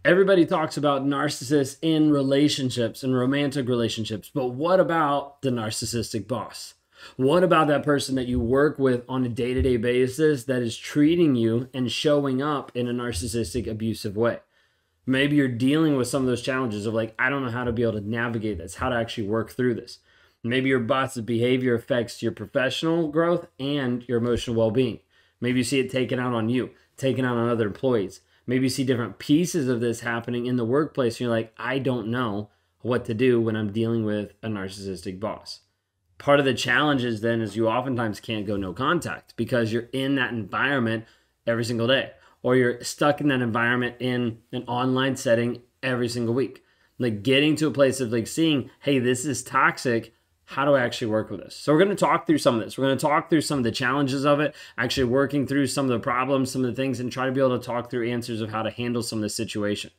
Everybody talks about narcissists in relationships and romantic relationships, but what about the narcissistic boss? What about that person that you work with on a day-to-day basis that is treating you and showing up in a narcissistic abusive way? Maybe you're dealing with some of those challenges of like, I don't know how to be able to navigate this, how to actually work through this. Maybe your boss's behavior affects your professional growth and your emotional well-being. Maybe you see it taken out on you, taken out on other employees. Maybe you see different pieces of this happening in the workplace. And you're like, I don't know what to do when I'm dealing with a narcissistic boss. Part of the challenges then is you oftentimes can't go no contact because you're in that environment every single day, or you're stuck in that environment in an online setting every single week. Like getting to a place of like seeing, hey, this is toxic. How do I actually work with this? So we're going to talk through some of this. We're going to talk through some of the challenges of it, actually working through some of the problems, some of the things, and try to be able to talk through answers of how to handle some of the situation.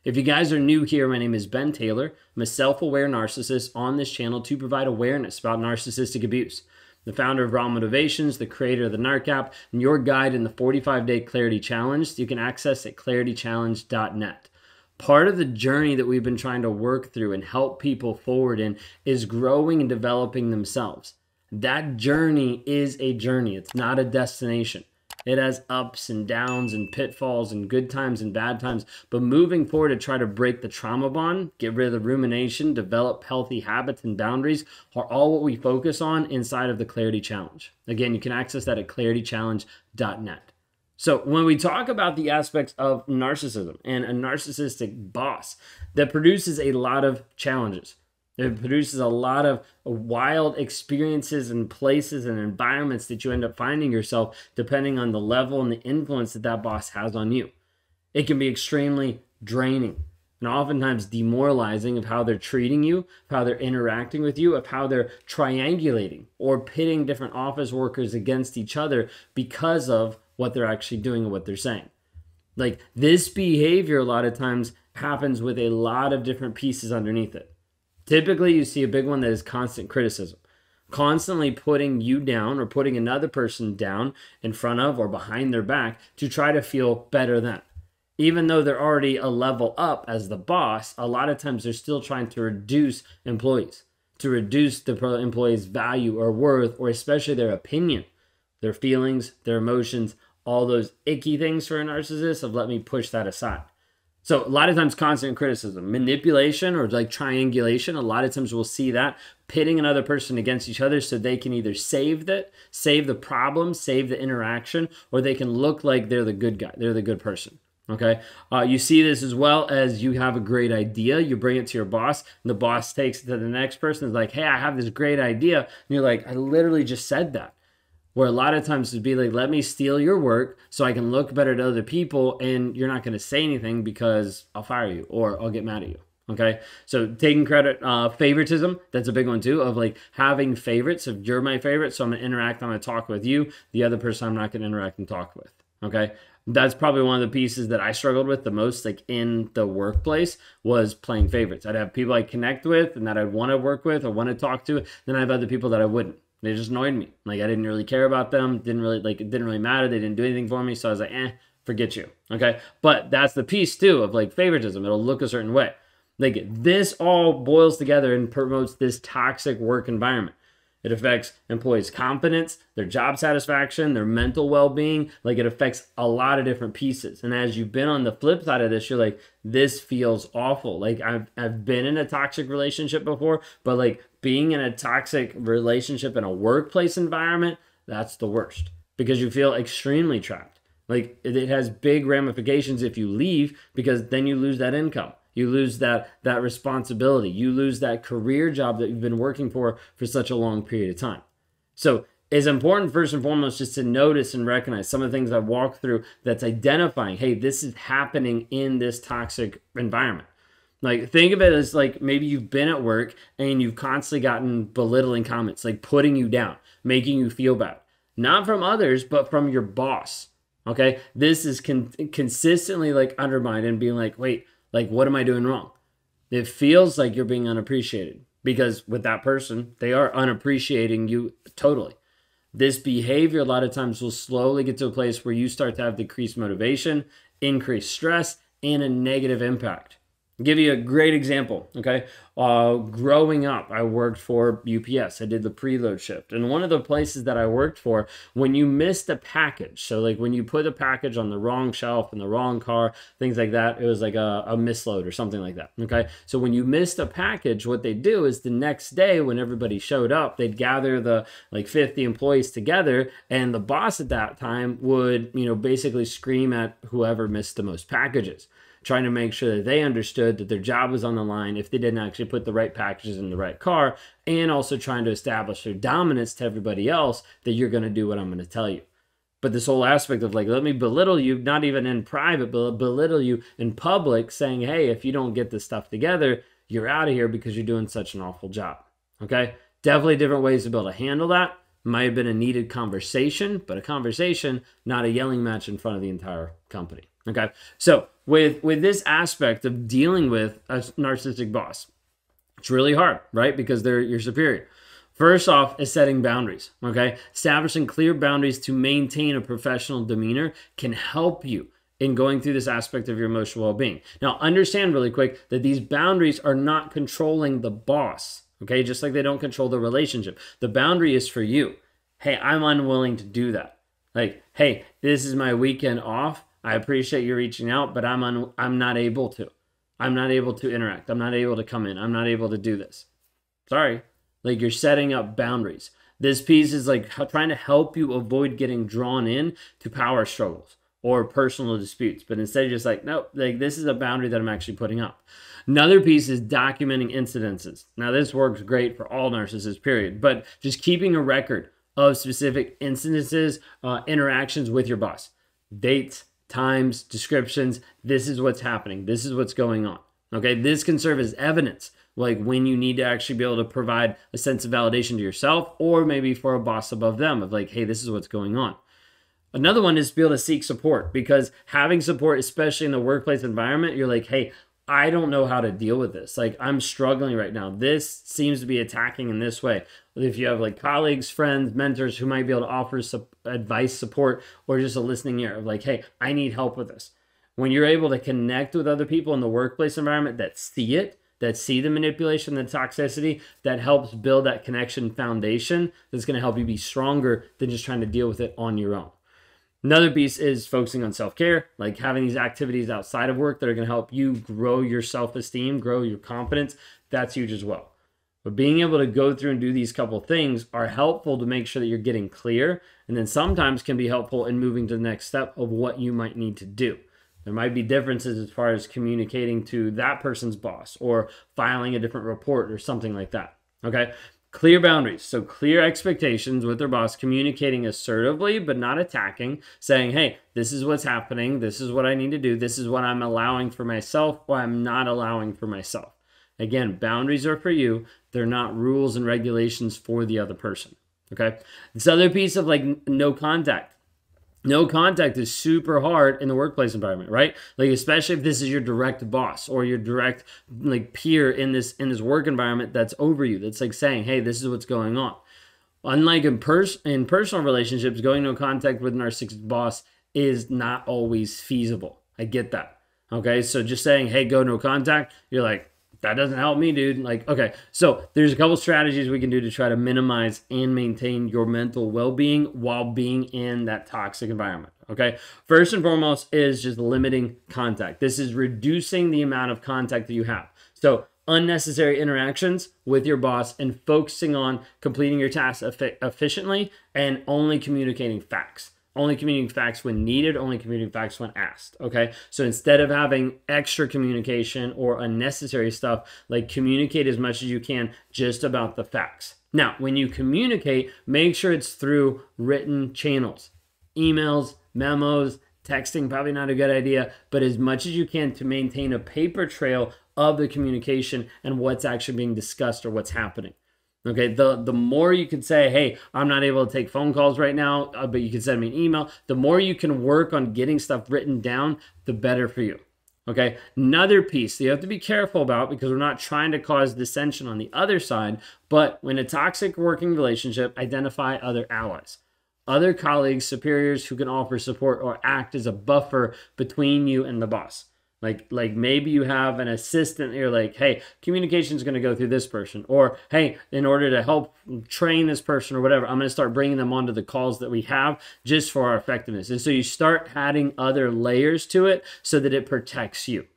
If you guys are new here, my name is Ben Taylor. I'm a self-aware narcissist on this channel to provide awareness about narcissistic abuse. The founder of Raw Motivations, the creator of the NARC app, and your guide in the 45-day Clarity Challenge you can access at claritychallenge.net. Part of the journey that we've been trying to work through and help people forward in is growing and developing themselves. That journey is a journey. It's not a destination. It has ups and downs and pitfalls and good times and bad times. But moving forward to try to break the trauma bond, get rid of the rumination, develop healthy habits and boundaries are all what we focus on inside of the Clarity Challenge. Again, you can access that at claritychallenge.net. So when we talk about the aspects of narcissism and a narcissistic boss, that produces a lot of challenges. It produces a lot of wild experiences and places and environments that you end up finding yourself depending on the level and the influence that that boss has on you. It can be extremely draining and oftentimes demoralizing of how they're treating you, of how they're interacting with you, of how they're triangulating or pitting different office workers against each other because of what they're actually doing and what they're saying. Like this behavior a lot of times happens with a lot of different pieces underneath it. Typically you see a big one that is constant criticism, constantly putting you down or putting another person down in front of or behind their back to try to feel better than. Even though they're already a level up as the boss, a lot of times they're still trying to reduce employees, to reduce the employee's value or worth, or especially their opinion, their feelings, their emotions, all those icky things for a narcissist of let me push that aside. So a lot of times constant criticism, manipulation, or like triangulation, a lot of times we'll see that pitting another person against each other so they can either save the problem, save the interaction, or they can look like they're the good guy, they're the good person. Okay. You see this as well as you have a great idea, you bring it to your boss, and the boss takes it to the next person. Is like, hey, I have this great idea. And you're like, I literally just said that. Where a lot of times it'd be like, let me steal your work so I can look better to other people, and you're not going to say anything because I'll fire you or I'll get mad at you. Okay. So taking credit, favoritism, that's a big one too, of like having favorites. If you're my favorite, so I'm going to interact, I'm going to talk with you. The other person I'm not going to interact and talk with. Okay. That's probably one of the pieces that I struggled with the most, like in the workplace, was playing favorites. I'd have people I connect with and that I'd want to work with or want to talk to. Then I have other people that I wouldn't. They just annoyed me. Like I didn't really care about them. It didn't really matter. They didn't do anything for me. So I was like, forget you. Okay. But that's the piece too of like favoritism. It'll look a certain way. Like this all boils together and promotes this toxic work environment. It affects employees' confidence, their job satisfaction, their mental well-being. Like it affects a lot of different pieces. And as you've been on the flip side of this, you're like, this feels awful. Like I've been in a toxic relationship before, but like being in a toxic relationship in a workplace environment, that's the worst because you feel extremely trapped. Like it has big ramifications if you leave because then you lose that income. You lose that responsibility. You lose that career job that you've been working for such a long period of time. So it's important first and foremost just to notice and recognize some of the things I've walked through that's identifying, hey, this is happening in this toxic environment. Like think of it as like maybe you've been at work and you've constantly gotten belittling comments, like putting you down, making you feel bad. Not from others, but from your boss. Okay? This is consistently like undermined and being like, wait, like, what am I doing wrong? It feels like you're being unappreciated because with that person, they are unappreciating you totally. This behavior a lot of times will slowly get to a place where you start to have decreased motivation, increased stress, and a negative impact. I'll give you a great example, okay? Growing up, I worked for UPS. I did the preload shift. And one of the places that I worked for, when you missed a package, so like when you put a package on the wrong shelf in the wrong car, things like that, it was like a misload or something like that, okay? So when you missed a package, what they do is the next day when everybody showed up, they'd gather the like 50 employees together, and the boss at that time would, basically scream at whoever missed the most packages, trying to make sure that they understood that their job was on the line if they didn't actually put the right packages in the right car, and also trying to establish their dominance to everybody else that you're going to do what I'm going to tell you. But this whole aspect of like, let me belittle you, not even in private, but belittle you in public, saying, hey, if you don't get this stuff together, you're out of here because you're doing such an awful job. Okay? Definitely different ways to be able to handle that. Might have been a needed conversation, but a conversation, not a yelling match in front of the entire company. Okay, so with this aspect of dealing with a narcissistic boss, it's really hard, right? Because they're your superior. First off is setting boundaries, okay? Establishing clear boundaries to maintain a professional demeanor can help you in going through this aspect of your emotional well-being. Now, understand really quick that these boundaries are not controlling the boss, okay? Just like they don't control the relationship. The boundary is for you. Hey, I'm unwilling to do that. Like, hey, this is my weekend off. I appreciate you reaching out, but I'm not able to. I'm not able to interact. I'm not able to come in. I'm not able to do this. Sorry. Like, you're setting up boundaries. This piece is like trying to help you avoid getting drawn in to power struggles or personal disputes. But instead, you're just like, nope, like this is a boundary that I'm actually putting up. Another piece is documenting incidences. Now, this works great for all narcissists, period. But just keeping a record of specific incidences, interactions with your boss. Dates, times, descriptions, this is what's happening. This is what's going on. Okay, this can serve as evidence, like when you need to actually be able to provide a sense of validation to yourself or maybe for a boss above them of like, hey, this is what's going on. Another one is to be able to seek support, because having support, especially in the workplace environment, you're like, hey, I don't know how to deal with this. Like, I'm struggling right now. This seems to be attacking in this way. If you have like colleagues, friends, mentors who might be able to offer advice, support, or just a listening ear of like, hey, I need help with this. When you're able to connect with other people in the workplace environment that see it, that see the manipulation, the toxicity, that helps build that connection foundation that's going to help you be stronger than just trying to deal with it on your own. Another piece is focusing on self-care, like having these activities outside of work that are going to help you grow your self-esteem, grow your confidence. That's huge as well. But being able to go through and do these couple things are helpful to make sure that you're getting clear, and then sometimes can be helpful in moving to the next step of what you might need to do. There might be differences as far as communicating to that person's boss or filing a different report or something like that. Okay? Clear boundaries. So clear expectations with their boss, communicating assertively, but not attacking, saying, hey, this is what's happening. This is what I need to do. This is what I'm allowing for myself or I'm not allowing for myself. Again, boundaries are for you. They're not rules and regulations for the other person. Okay. This other piece of like no contact. No contact is super hard in the workplace environment, right? Like, especially if this is your direct boss or your direct like peer in this work environment that's over you, that's like saying, hey, this is what's going on. Unlike in personal relationships, going no contact with a narcissistic boss is not always feasible. I get that. Okay, so just saying, hey, go no contact, you're like, that doesn't help me, dude. Like, okay, so there's a couple strategies we can do to try to minimize and maintain your mental well-being while being in that toxic environment, okay? First and foremost is just limiting contact. This is reducing the amount of contact that you have. So unnecessary interactions with your boss and focusing on completing your tasks efficiently and only communicating facts. Only communicating facts when needed, only communicating facts when asked, okay? So instead of having extra communication or unnecessary stuff, like communicate as much as you can just about the facts. Now, when you communicate, make sure it's through written channels. Emails, memos, texting, probably not a good idea, but as much as you can to maintain a paper trail of the communication and what's actually being discussed or what's happening. Okay, the more you can say, hey, I'm not able to take phone calls right now, but you can send me an email. The more you can work on getting stuff written down, the better for you. Okay, another piece that you have to be careful about, because we're not trying to cause dissension on the other side, but when a toxic working relationship, identify other allies, other colleagues, superiors who can offer support or act as a buffer between you and the boss. Like maybe you have an assistant, you're like, hey, communication is going to go through this person, or hey, in order to help train this person or whatever, I'm going to start bringing them onto the calls that we have just for our effectiveness. And so you start adding other layers to it so that it protects you.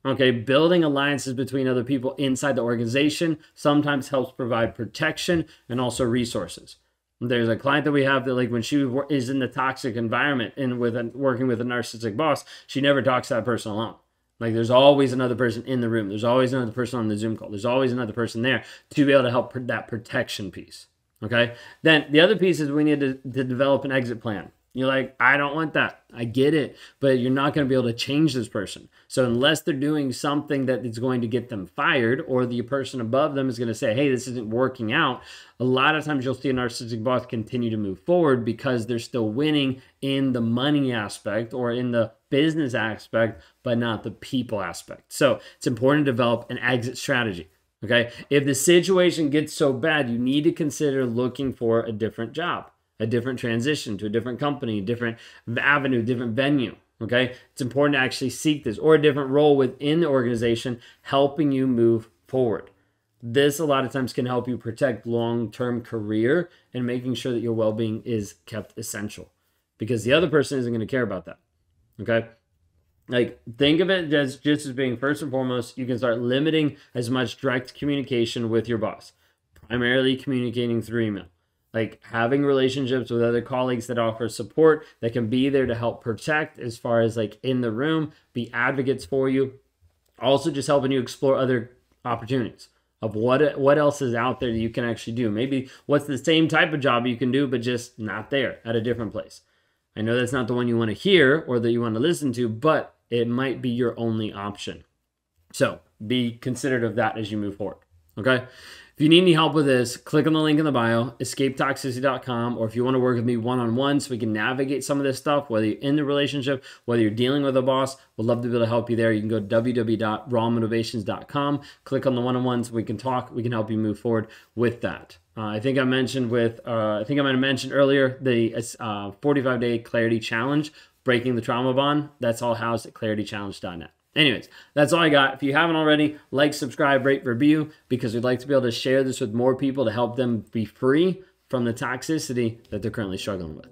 Okay, building alliances between other people inside the organization sometimes helps provide protection and also resources. There's a client that we have that, like, when she is in the toxic environment and working with a narcissistic boss, she never talks to that person alone. Like, there's always another person in the room. There's always another person on the Zoom call. There's always another person there to be able to help that protection piece. Okay. Then the other piece is we need to develop an exit plan. You're like, I don't want that. I get it, but you're not going to be able to change this person. So unless they're doing something that is going to get them fired, or the person above them is going to say, hey, this isn't working out, a lot of times you'll see a narcissistic boss continue to move forward because they're still winning in the money aspect or in the business aspect, but not the people aspect. So it's important to develop an exit strategy. Okay. If the situation gets so bad, you need to consider looking for a different job, a different transition to a different company, different avenue, different venue. Okay. It's important to actually seek this, or a different role within the organization helping you move forward. This a lot of times can help you protect long-term career and making sure that your well-being is kept essential, because the other person isn't going to care about that. Okay. Like, think of it as just as being, first and foremost, you can start limiting as much direct communication with your boss, primarily communicating through email. Like, having relationships with other colleagues that offer support, that can be there to help protect as far as like in the room, be advocates for you. Also just helping you explore other opportunities of what else is out there that you can actually do. Maybe what's the same type of job you can do, but just not there, at a different place. I know that's not the one you want to hear or that you want to listen to, but it might be your only option. So be considerate of that as you move forward. Okay. If you need any help with this, click on the link in the bio, escapetoxicity.com, or if you want to work with me one-on-one so we can navigate some of this stuff, whether you're in the relationship, whether you're dealing with a boss, we'd love to be able to help you there. You can go to www.rawmotivations.com, click on the one-on-ones, we can talk, we can help you move forward with that. I think I might have mentioned earlier the 45-day clarity challenge, breaking the trauma bond. That's all housed at claritychallenge.net. Anyways, that's all I got. If you haven't already, like, subscribe, rate, review, because we'd like to be able to share this with more people to help them be free from the toxicity that they're currently struggling with.